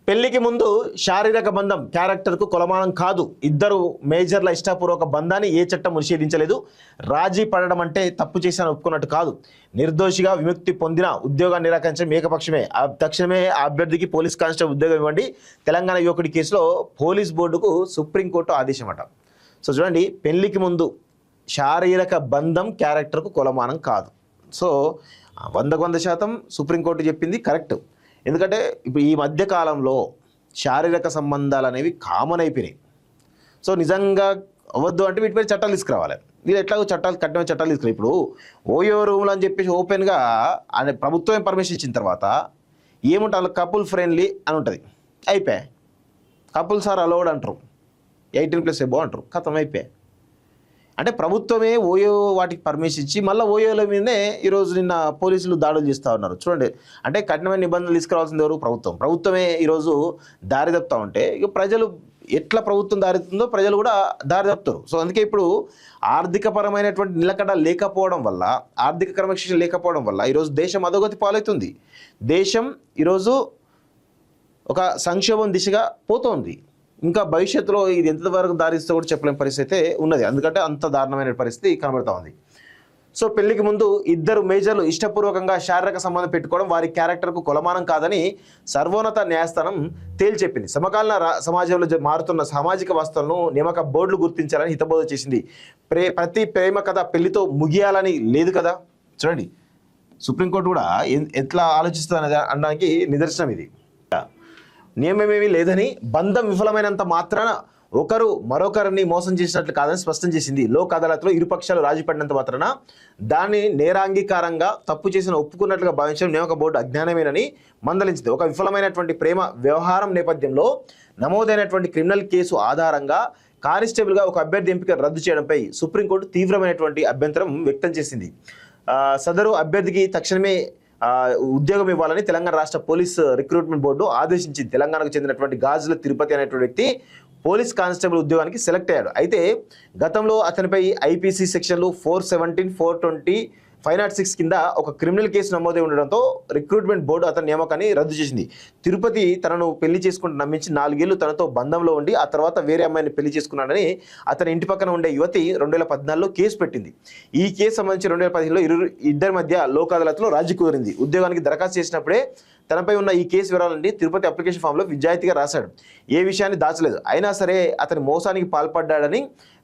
పెళ్లికి ముందు శారీరక బంధం క్యారెక్టర్కు కొలమానం కాదు. ఇద్దరు మేజర్ల ఇష్టపూర్వక బంధాన్ని ఏ చట్టం నిషేధించలేదు. రాజీ పడడం అంటే తప్పు చేశాను ఒప్పుకున్నట్టు కాదు. నిర్దోషిగా విముక్తి పొందిన ఉద్యోగాన్ని నిరాకరించడం ఏకపక్షమే. తక్షణమే ఆ అభ్యర్థికి పోలీస్ కానిస్టేబుల్ ఉద్యోగం ఇవ్వండి. తెలంగాణ యువకుడి కేసులో పోలీస్ బోర్డుకు సుప్రీంకోర్టు ఆదేశమట. సో చూడండి, పెళ్లికి ముందు శారీరక బంధం క్యారెక్టర్కు కొలమానం కాదు. సో 100% సుప్రీంకోర్టు చెప్పింది కరెక్ట్. ఎందుకంటే ఇప్పుడు ఈ మధ్య కాలంలో శారీరక సంబంధాలు అనేవి కామన్ అయిపోయినాయి. సో నిజంగా అవ్వద్దు అంటే వీటిపై చట్టాలు తీసుకురావాలి. వీళ్ళు ఎట్లాగో కఠినమైన చట్టాలు తీసుకురావాలి. ఇప్పుడు ఓయో రూమ్లు అని చెప్పేసి ఓపెన్గా ప్రభుత్వమే పర్మిషన్ ఇచ్చిన తర్వాత ఏముంటుంది, కపుల్ ఫ్రెండ్లీ అని ఉంటుంది. అయిపోయాయి. కపుల్స్ ఆర్ అలౌడ్ అంటారు, 18+ ఎబో అంటారు, ఖతం అయిపోయాయి. అంటే ప్రభుత్వమే ఓయో వాటికి పర్మిషన్ ఇచ్చి మళ్ళీ ఓయోల మీదనే ఈరోజు నిన్న పోలీసులు దాడులు చేస్తూ ఉన్నారు. చూడండి, అంటే కఠినమైన నిబంధనలు తీసుకురావాల్సింది ఎవరు? ప్రభుత్వమే ఈరోజు దారి తప్పుతూ ఉంటే ఇక ప్రజలు ఎట్లా ప్రభుత్వం దారితుందో ప్రజలు కూడా దారి తప్పుతారు. సో అందుకే ఇప్పుడు ఆర్థికపరమైనటువంటి నిలకడ లేకపోవడం వల్ల, ఆర్థిక క్రమశిక్షణ లేకపోవడం వల్ల ఈరోజు దేశం అధోగతి పాలవుతుంది. దేశం ఈరోజు ఒక సంక్షోభం దిశగా పోతోంది. ఇంకా భవిష్యత్తులో ఇది ఎంతవరకు దారిస్తే కూడా చెప్పలేని పరిస్థితి ఉన్నది. ఎందుకంటే అంత దారుణమైన పరిస్థితి కనబడుతూ ఉంది. సో పెళ్లికి ముందు ఇద్దరు మేజర్లు ఇష్టపూర్వకంగా శారీరక సంబంధం పెట్టుకోవడం వారి క్యారెక్టర్కు కొలమానం కాదని సర్వోన్నత న్యాయస్థానం తేల్చెప్పింది. సమకాలీన సమాజంలో మారుతున్న సామాజిక వాస్తవాలను నియామక బోర్డులు గుర్తించాలని హితబోధ చేసింది. ప్రతి ప్రేమ కథ పెళ్లితో ముగియాలని లేదు కదా. చూడండి, సుప్రీంకోర్టు కూడా ఎట్లా ఆలోచిస్తుంది అనడానికి నిదర్శనం ఇది. నియమమేమీ లేదని, బంధం విఫలమైనంత మాత్రాన ఒకరు మరొకరిని మోసం చేసినట్లు కాదని స్పష్టం చేసింది. లోక్ అదాలత్లో ఇరుపక్షాలు రాజీ పడినంత మాత్రాన దాన్ని నేరాంగీకారంగా తప్పు చేసిన ఒప్పుకున్నట్లుగా భావించడం నియామక బోర్డు అజ్ఞానమేనని మందలించింది. ఒక విఫలమైనటువంటి ప్రేమ వ్యవహారం నేపథ్యంలో నమోదైనటువంటి క్రిమినల్ కేసు ఆధారంగా కానిస్టేబుల్గా ఒక అభ్యర్థి ఎంపిక రద్దు చేయడంపై సుప్రీంకోర్టు తీవ్రమైనటువంటి అభ్యంతరం వ్యక్తం చేసింది. సదరు అభ్యర్థికి తక్షణమే ఉద్యోగం ఇవ్వాలని తెలంగాణ రాష్ట్ర పోలీస్ రిక్రూట్మెంట్ బోర్డు ఆదేశించింది. తెలంగాణకు చెందినటువంటి గాజుల తిరుపతి అనేటువంటి వ్యక్తి పోలీస్ కానిస్టేబుల్ ఉద్యోగానికి సెలెక్ట్ అయ్యాడు. అయితే గతంలో అతనిపై ఐపీసీ సెక్షన్లు 417, 420, 506 కింద ఒక క్రిమినల్ కేసు నమోదై ఉండడంతో రిక్రూట్మెంట్ బోర్డు అతని నియామకాన్ని రద్దు చేసింది. తిరుపతి తనను పెళ్లి చేసుకుంటూ నమ్మించి 4 ఏళ్లు తనతో బంధంలో ఉండి ఆ తర్వాత వేరే అమ్మాయిని పెళ్లి చేసుకున్నాడని అతని ఇంటి పక్కన ఉండే యువతి 2014లో కేసు పెట్టింది. ఈ కేసు సంబంధించి 2015లో ఇద్దరి మధ్య లోక్ అదాలత్లో రాజీ కుదిరింది. ఉద్యోగానికి దరఖాస్తు చేసినప్పుడే తనపై ఉన్న ఈ కేసు వివరాలన్నీ తిరుపతి అప్లికేషన్ ఫామ్లో విద్యార్థిగా రాశాడు. ఏ విషయాన్ని దాచలేదు. అయినా సరే అతని మోసానికి పాల్పడ్డాడని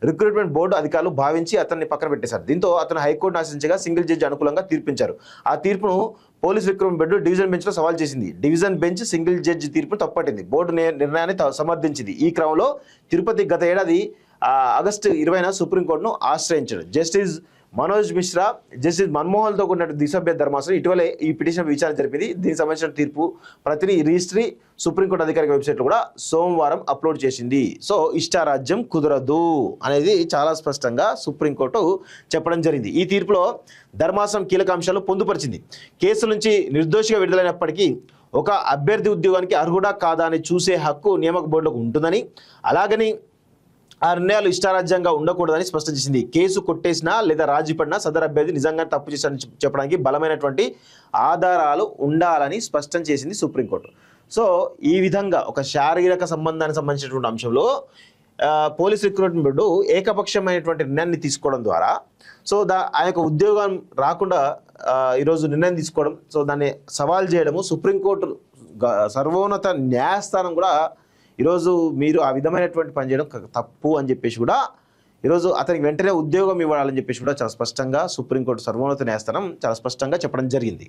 రిక్రూట్మెంట్ బోర్డు అధికారులు భావించి అతన్ని పక్కన పెట్టేశారు. దీంతో అతను హైకోర్టును ఆశ్రయించగా సింగిల్ జడ్జి అనుకూలంగా తీర్పించారు. ఆ తీర్పును పోలీస్ రిక్రూట్మెంట్ బోర్డు డివిజన్ బెంచ్లో సవాల్ చేసింది. డివిజన్ బెంచ్ సింగిల్ జడ్జి తీర్పును తప్పట్టింది. బోర్డు నిర్ణయాన్ని సమర్థించింది. ఈ క్రమంలో తిరుపతి గత ఏడాది ఆగస్టు 20న సుప్రీంకోర్టును ఆశ్రయించాడు. జస్టిస్ మనోజ్ మిశ్రా, జస్టిస్ మన్మోహన్తో కూడిన ద్విసభ్య ధర్మాసనం ఇటీవలే ఈ పిటిషన్ విచారణ జరిపింది. దీనికి సంబంధించిన తీర్పు ప్రతిని రిజిస్ట్రీ సుప్రీంకోర్టు అధికారిక వెబ్సైట్లో కూడా సోమవారం అప్లోడ్ చేసింది. సో ఇష్టారాజ్యం కుదరదు అనేది చాలా స్పష్టంగా సుప్రీంకోర్టు చెప్పడం జరిగింది. ఈ తీర్పులో ధర్మాసనం కీలక అంశాలు పొందుపరిచింది. కేసు నుంచి నిర్దోషిగా విడుదలైనప్పటికీ ఒక అభ్యర్థి ఉద్యోగానికి అర్హుడా కాదా అని చూసే హక్కు నియామక బోర్డులకు ఉంటుందని, అలాగని ఆ నిర్ణయాలు ఇష్టారాజ్యంగా ఉండకూడదని స్పష్టం చేసింది. కేసు కొట్టేసినా లేదా రాజీ పడినా సదరు అభ్యర్థి నిజంగా తప్పు చేశారని చెప్పడానికి బలమైనటువంటి ఆధారాలు ఉండాలని స్పష్టం చేసింది సుప్రీంకోర్టు. సో ఈ విధంగా ఒక శారీరక సంబంధానికి సంబంధించినటువంటి అంశంలో పోలీస్ రిక్రూట్మెంట్ బోర్డు ఏకపక్షమైనటువంటి నిర్ణయాన్ని తీసుకోవడం ద్వారా సో ఆ యొక్క ఉద్యోగం రాకుండా ఈరోజు నిర్ణయం తీసుకోవడం, సో దాన్ని సవాల్ చేయడము సుప్రీంకోర్టు సర్వోన్నత న్యాయస్థానం కూడా ఈరోజు మీరు ఆ విధమైనటువంటి పని చేయడం తప్పు అని చెప్పేసి కూడా ఈరోజు అతనికి వెంటనే ఉద్యోగం ఇవ్వాలని చెప్పేసి కూడా చాలా స్పష్టంగా సుప్రీంకోర్టు సర్వోన్నత న్యాయస్థానం చాలా స్పష్టంగా చెప్పడం జరిగింది.